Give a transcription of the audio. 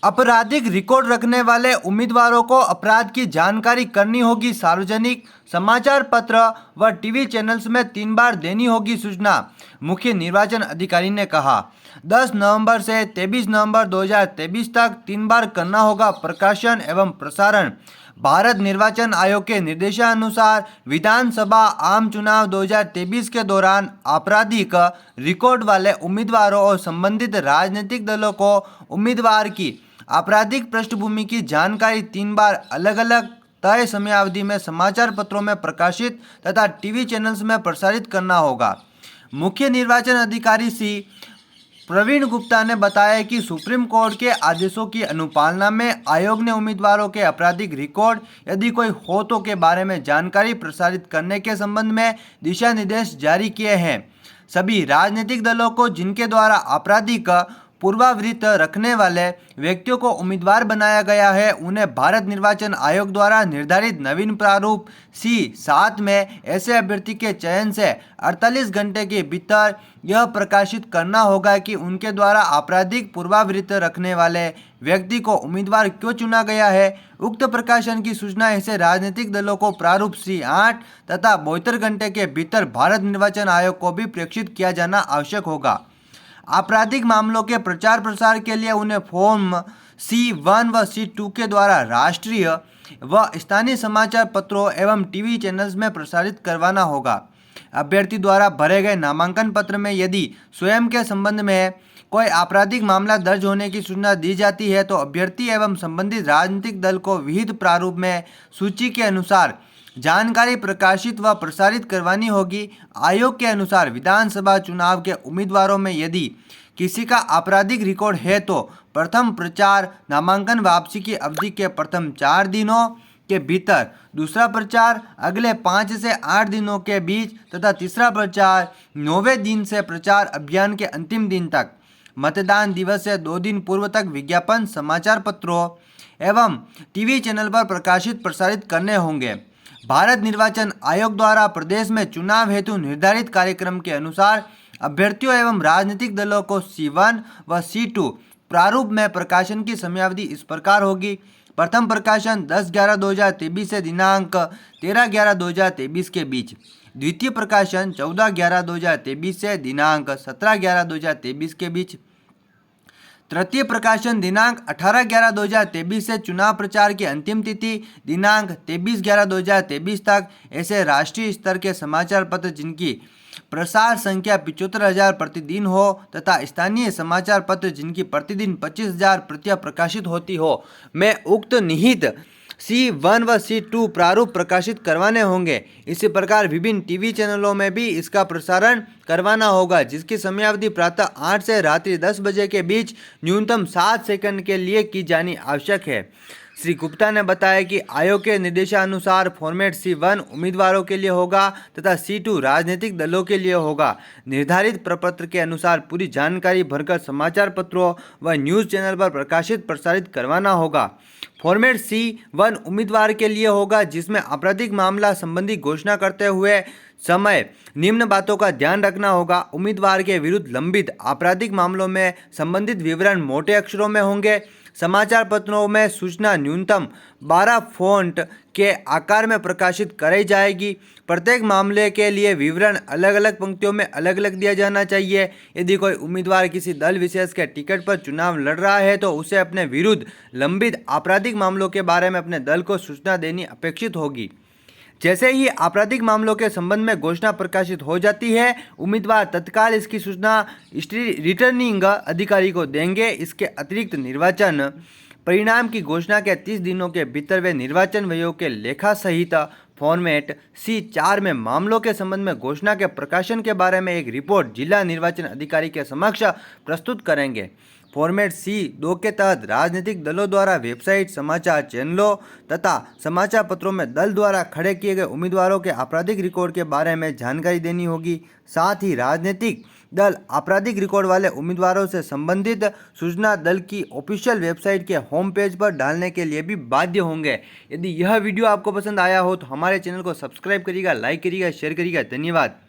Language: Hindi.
आपराधिक रिकॉर्ड रखने वाले उम्मीदवारों को अपराध की जानकारी करनी होगी। सार्वजनिक समाचार पत्र व टीवी चैनल्स में 3 बार देनी होगी सूचना। मुख्य निर्वाचन अधिकारी ने कहा 10 नवंबर से 23 नवंबर 2023 तक 3 बार करना होगा प्रकाशन एवं प्रसारण। भारत निर्वाचन आयोग के निर्देशानुसार विधानसभा आम चुनाव 2023 के दौरान आपराधिक रिकॉर्ड वाले उम्मीदवारों और संबंधित राजनीतिक दलों को उम्मीदवार की आपराधिक पृष्ठभूमि की जानकारी 3 बार अलग अलग तय समयावधि में समाचार पत्रों में प्रकाशित तथा टीवी चैनल्स में प्रसारित करना होगा। मुख्य निर्वाचन अधिकारी सी प्रवीण गुप्ता ने बताया कि सुप्रीम कोर्ट के आदेशों की अनुपालना में आयोग ने उम्मीदवारों के आपराधिक रिकॉर्ड यदि कोई हो तो के बारे में जानकारी प्रसारित करने के संबंध में दिशा निर्देश जारी किए हैं। सभी राजनीतिक दलों को जिनके द्वारा आपराधिक पूर्वावृत्त रखने वाले व्यक्तियों को उम्मीदवार बनाया गया है उन्हें भारत निर्वाचन आयोग द्वारा निर्धारित नवीन प्रारूप C7 में ऐसे अभ्यर्थी के चयन से 48 घंटे के भीतर यह प्रकाशित करना होगा कि उनके द्वारा आपराधिक पूर्वावृत्त रखने वाले व्यक्ति को उम्मीदवार क्यों चुना गया है। उक्त प्रकाशन की सूचना ऐसे राजनीतिक दलों को प्रारूप C8 तथा 72 घंटे के भीतर भारत निर्वाचन आयोग को भी प्रेषित किया जाना आवश्यक होगा। आपराधिक मामलों के प्रचार प्रसार के लिए उन्हें फॉर्म C1 व C2 के द्वारा राष्ट्रीय व स्थानीय समाचार पत्रों एवं टीवी चैनल्स में प्रसारित करवाना होगा। अभ्यर्थी द्वारा भरे गए नामांकन पत्र में यदि स्वयं के संबंध में कोई आपराधिक मामला दर्ज होने की सूचना दी जाती है तो अभ्यर्थी एवं संबंधित राजनीतिक दल को विहित प्रारूप में सूची के अनुसार जानकारी प्रकाशित व प्रसारित करवानी होगी। आयोग के अनुसार विधानसभा चुनाव के उम्मीदवारों में यदि किसी का आपराधिक रिकॉर्ड है तो प्रथम प्रचार नामांकन वापसी की अवधि के प्रथम 4 दिनों के भीतर, दूसरा प्रचार अगले 5 से 8 दिनों के बीच तथा तीसरा प्रचार 9वें दिन से प्रचार अभियान के अंतिम दिन तक, मतदान दिवस से 2 दिन पूर्व तक विज्ञापन समाचार पत्रों एवं टीवी चैनल पर प्रकाशित प्रसारित करने होंगे। भारत निर्वाचन आयोग द्वारा प्रदेश में चुनाव हेतु निर्धारित कार्यक्रम के अनुसार अभ्यर्थियों एवं राजनीतिक दलों को C1 व C2 प्रारूप में प्रकाशन की समयावधि इस प्रकार होगी। प्रथम प्रकाशन 10/11/2023 से दिनांक 13/11/2023 के बीच, द्वितीय प्रकाशन 14/11/2023 से दिनांक 17/11/2023 के बीच, तृतीय प्रकाशन दिनांक 18/11/2023 से चुनाव प्रचार की अंतिम तिथि दिनांक 23/11/2023 तक। ऐसे राष्ट्रीय स्तर के समाचार पत्र जिनकी प्रसार संख्या 75,000 प्रतिदिन हो तथा स्थानीय समाचार पत्र जिनकी प्रतिदिन 25,000 प्रतियां प्रकाशित होती हो में उक्त निहित C1 व C2 प्रारूप प्रकाशित करवाने होंगे। इसी प्रकार विभिन्न टीवी चैनलों में भी इसका प्रसारण करवाना होगा, जिसकी समयावधि प्रातः 8 से रात्रि 10 बजे के बीच न्यूनतम 7 सेकंड के लिए की जानी आवश्यक है। श्री गुप्ता ने बताया कि आयोग के निर्देशानुसार फॉर्मेट C1 उम्मीदवारों के लिए होगा तथा C2 राजनीतिक दलों के लिए होगा। निर्धारित प्रपत्र के अनुसार पूरी जानकारी भरकर समाचार पत्रों व न्यूज़ चैनल पर प्रकाशित प्रसारित करवाना होगा। फॉर्मेट C1 उम्मीदवार के लिए होगा जिसमें आपराधिक मामला संबंधी घोषणा करते हुए समय निम्न बातों का ध्यान रखना होगा। उम्मीदवार के विरुद्ध लंबित आपराधिक मामलों में संबंधित विवरण मोटे अक्षरों में होंगे। समाचार पत्रों में सूचना न्यूनतम 12 फॉन्ट के आकार में प्रकाशित कराई जाएगी। प्रत्येक मामले के लिए विवरण अलग अलग पंक्तियों में अलग अलग दिया जाना चाहिए। यदि कोई उम्मीदवार किसी दल विशेष के टिकट पर चुनाव लड़ रहा है तो उसे अपने विरुद्ध लंबित आपराधिक मामलों के बारे में अपने दल को सूचना देनी अपेक्षित होगी। जैसे ही आपराधिक मामलों के संबंध में घोषणा प्रकाशित हो जाती है, उम्मीदवार तत्काल इसकी सूचना रिटर्निंग अधिकारी को देंगे। इसके अतिरिक्त निर्वाचन परिणाम की घोषणा के 30 दिनों के भीतर वे निर्वाचन आयोग के लेखा सहित फॉर्मेट C4 में मामलों के संबंध में घोषणा के प्रकाशन के बारे में एक रिपोर्ट जिला निर्वाचन अधिकारी के समक्ष प्रस्तुत करेंगे। फॉर्मेट C2 के तहत राजनीतिक दलों द्वारा वेबसाइट, समाचार चैनलों तथा समाचार पत्रों में दल द्वारा खड़े किए गए उम्मीदवारों के आपराधिक रिकॉर्ड के बारे में जानकारी देनी होगी। साथ ही राजनीतिक दल आपराधिक रिकॉर्ड वाले उम्मीदवारों से संबंधित सूचना दल की ऑफिशियल वेबसाइट के होम पेज पर डालने के लिए भी बाध्य होंगे। यदि यह वीडियो आपको पसंद आया हो तो हमारे चैनल को सब्सक्राइब करिएगा, लाइक करिएगा, शेयर करिएगा। धन्यवाद।